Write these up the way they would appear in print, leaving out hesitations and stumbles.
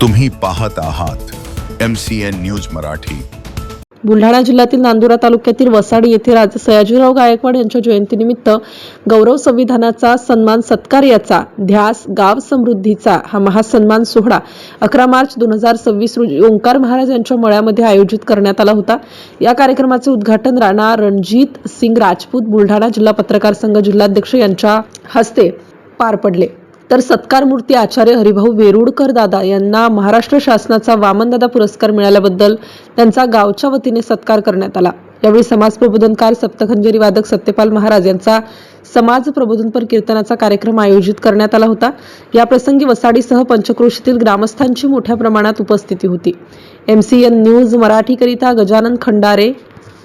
तुम्ही पाहत आहात MCN न्यूज मराठी। बुलढाणा जिल्ह्यातील नांदुरा तालुक्यातील वसाडी येथे राजे सयाजीराव गायकवाड यांच्या जयंतीनिमित्त गौरव संविधानाचा सन्मान सत्कार याचा ध्यास गाव समृद्धीचा हा महासन्मान सोहळा 11 मार्च 2026 रोजी ओंकार महाराज यांच्या मळ्यामध्ये आयोजित करण्यात आला होता। या कार्यक्रमाचे उद्घाटन राणा रणजित सिंग राजपूत बुलढाणा जिल्हा पत्रकार संघ जिल्हाध्यक्ष यांच्या हस्ते पार पडले। तर सत्कार मूर्ती आचार्य हरिभाऊ वेरुळकर दादा यांना महाराष्ट्र शासनाचा वामनदादा पुरस्कार मिळाल्याबद्दल त्यांचा गावच्या वतीने सत्कार करण्यात आला। यावेळी समाज प्रबोधनकार सप्तखंजरी वादक सत्यपाल महाराज यांचा समाज प्रबोधनपर कीर्तनाचा कार्यक्रम आयोजित करण्यात आला होता। या प्रसंगी वसाडीसह पंचक्रोशीतील ग्रामस्थांची मोठ्या प्रमाणात उपस्थिती होती। MCN न्यूज मराठी करिता गजानन खंडारे,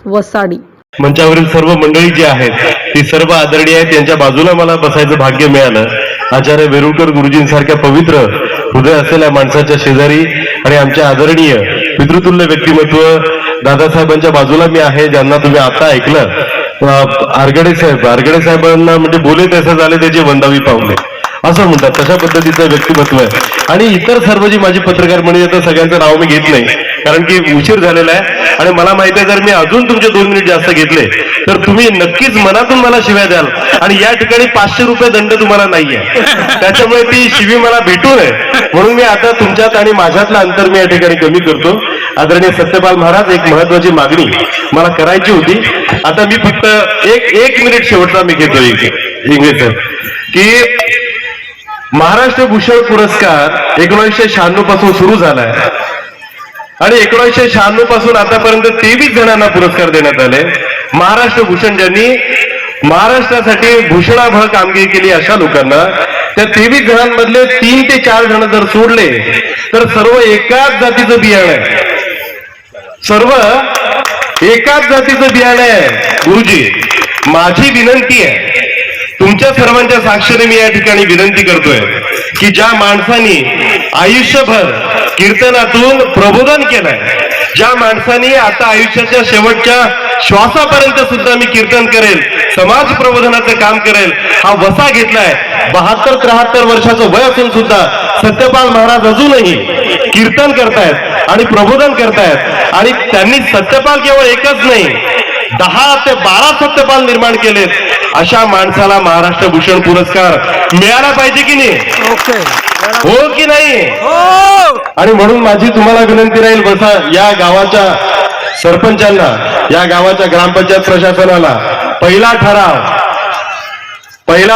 वसाडी। मंचावरील सर्व मंडळी जी आहेत ती सर्व आदरणीय आहेत, त्यांच्या बाजूला मला बसायचं भाग्य मिळालं। आचार्य वेरुळकर गुरुजींसारख्या पवित्र हृदय असलेल्या माणसाच्या शेजारी आणि आमच्या आदरणीय पितृतुल्य व्यक्तिमत्व दादासाहेबांच्या बाजूला मी आहे, ज्यांना तुम्ही आता ऐकलं। आरगडे साहेबांना म्हणजे बोले तसे झाले त्याचे वंदावी पावले असं म्हणतात, तशा पद्धतीचं व्यक्तिमत्व आहे। आणि इतर सर्व जी माझी पत्रकार मंडळी आहेत सगळ्यांचं नाव मी घेत नाही, कारण की उशीर झालेला आहे आणि मला माहिती आहे जर मी अजून तुमचे 2 मिनिट जास्त घेतले तर तुम्ही नक्कीच मनातून मला शिव्या द्याल आणि या ठिकाणी 500 रुपये दंड तुम्हाला नाहीये, त्याच्यामुळे ती शिवी मला भेटू नये म्हणून मी आता तुमच्यात आणि माझ्यातलं अंतर मी या ठिकाणी कमी करतो। आदरणीय सत्यपाल महाराज, एक महत्वाची मागणी मला करायची होती। आता मी फक्त एक मिनिट शेवटचा मी घेतो इंग्लिश की महाराष्ट्र भूषण पुरस्कार 1996 पासून सुरू झालाय आणि 1996 पासून आतापर्यंत 23 जणांना पुरस्कार देण्यात आले। महाराष्ट्र भूषण ज्यांनी महाराष्ट्रासाठी भूषणाभाव कामगिरी केली अशा लोकांना, त्या 23 जणांमधले 3 ते 4 जण जर सोडले तर सर्व एकाच जातीचं बियाणं आहे, सर्व एकाच जातीचं बियाणं आहे। गुरुजी, माझी विनंती आहे तुमच्या सर्वांच्या साक्षीने मी या ठिकाणी विनंती करतोय की ज्या माणसांनी आयुष्यभर कीर्तनातून प्रबोधन केलंय, ज्या माणसांनी आता आयुष्याच्या शेवटच्या श्वासापर्यंत सुद्धा मी कीर्तन करेल, समाज प्रबोधनाचं काम करेल, हा वसा घेतलाय। 72-73 वर्षाचं वय असून सुद्धा सत्यपाल महाराज अजूनही कीर्तन करतायत आणि प्रबोधन करतायत आणि त्यांनी सत्यपाल केवळ एकच नाही 10 ते 12 सत्यपाल निर्माण केलेत। अशा माणसाला महाराष्ट्र भूषण पुरस्कार मिळाला पाहिजे की नाही? हो की नाही? आणि म्हणून माझी तुम्हाला विनंती राहील, बसा या गावाच्या सरपंचांना, या गावाच्या ग्रामपंचायत प्रशासनाला पहिला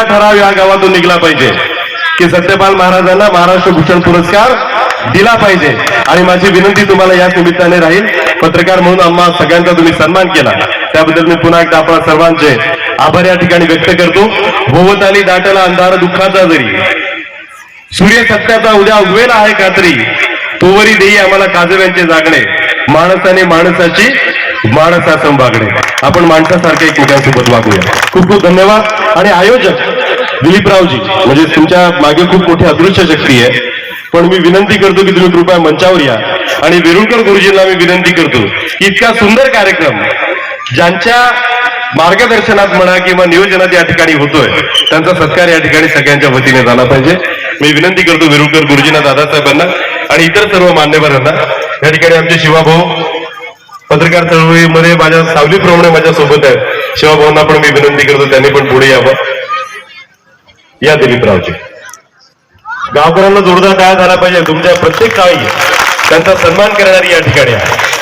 ठराव या गावातून निघला पाहिजे की सत्यपाल महाराजांना महाराष्ट्र भूषण पुरस्कार दिला पाहिजे। आणि माझी विनंती तुम्हाला या निमित्ताने राहील, पत्रकार म्हणून आम्हा सगळ्यांचा तुम्ही सन्मान केला त्याबद्दल मी पुन्हा एकदा आपल्या सर्वांचे आभार या ठिकाणी व्यक्त करतो। भोवताली दाटला अंधार दुःखाचा जरी, सूर्य सत्याचा उद्या उगवेल आहे खात्री, तोवरी देई आम्हाला काजव्यांचे जागणे, माणसाने माणसाची माणसासम वागणे। आपण माणसासारखे एकमेकांसोबत वागूया। खूप खूप धन्यवाद। आणि आयोजक दिलीपरावजी, म्हणजे तुमच्या मागे खूप मोठी अदृश्य शक्ती आहे, पण मी विनंती करतो की तुम्ही कृपया मंचावर या। आणि वेरुळकर गुरुजींना मी विनंती करतो की इतका सुंदर कार्यक्रम ज्यांच्या मार्गदर्शनात म्हणा किंवा नियोजनात या ठिकाणी होतोय त्यांचा सत्कार या ठिकाणी सगळ्यांच्या वतीने झाला पाहिजे। मी विनंती करतो वेरुळकर गुरुजींना, दादासाहेबांना आणि इतर सर्व मान्यवरांना। या ठिकाणी आमचे शिवाभाऊ पत्रकार चळवळीमध्ये माझ्या सावलीप्रमाणे माझ्या सोबत आहेत, शिवाभाऊंना पण मी विनंती करतो त्यांनी पण पुढे यावं। या दिलीपरावजी, गावकऱ्यांना जोरदार टाळ्या झाला पाहिजे, तुमच्या प्रत्येक काळी त्यांचा सन्मान करणारी या ठिकाणी आहे।